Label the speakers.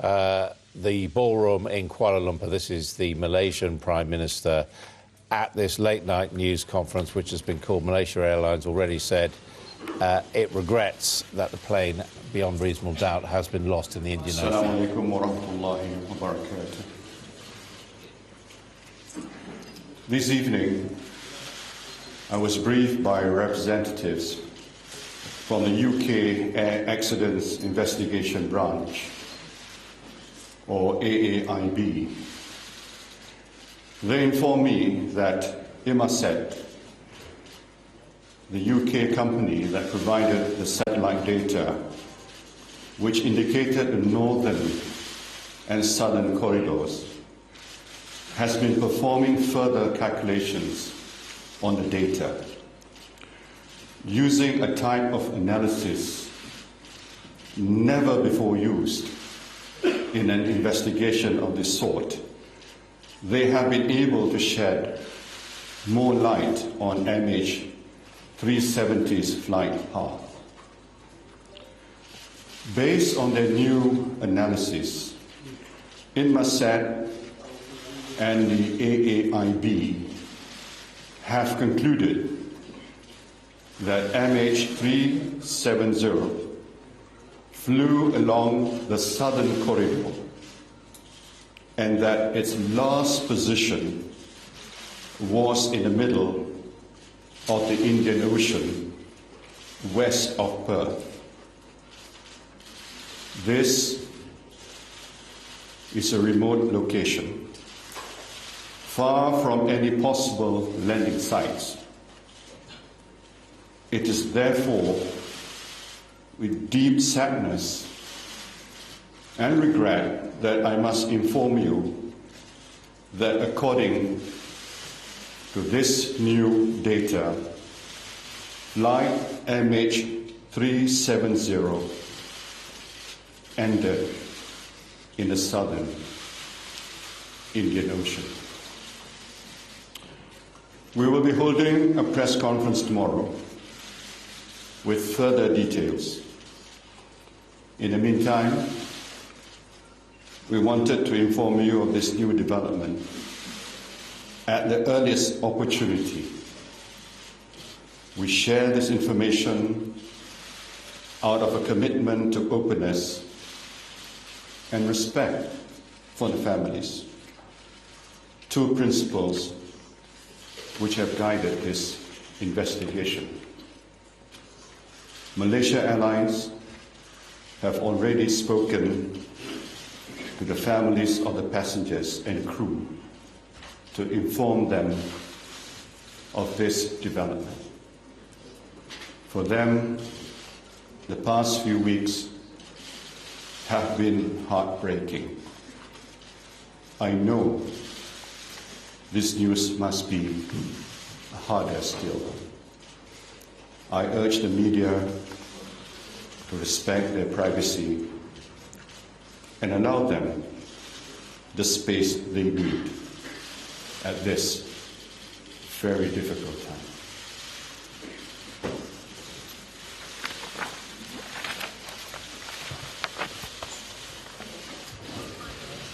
Speaker 1: the ballroom in Kuala Lumpur. This is the Malaysian Prime Minister at this late-night news conference, which has been called Malaysia Airlines, already said it regrets that the plane, beyond reasonable doubt, has been lost in the Indian Ocean.
Speaker 2: Assalamu alaikum wa rahmatullahi wa barakatuh. This evening, I was briefed by representatives from the UK Air Accidents Investigation Branch, or AAIB. They informed me that Inmarsat, the UK company that provided the satellite data, which indicated the northern and southern corridors, has been performing further calculations on the data using a type of analysis never before used in an investigation of this sort. They have been able to shed more light on MH370's flight path. Based on their new analysis, Inmarsat and the AAIB have concluded that MH370 flew along the southern corridor and that its last position was in the middle of the Indian Ocean, west of Perth. This is a remote location, far from any possible landing sites. It is therefore with deep sadness and regret that I must inform you that according to this new data, Flight MH370 ended in the southern Indian Ocean. We will be holding a press conference tomorrow with further details. In the meantime, we wanted to inform you of this new development at the earliest opportunity. We share this information out of a commitment to openness and respect for the families, two principles which have guided this investigation. Malaysia Airlines have already spoken to the families of the passengers and crew to inform them of this development. For them, the past few weeks have been heartbreaking. I know this news must be harder still. I urge the media to respect their privacy and allow them the space they need at this very difficult time.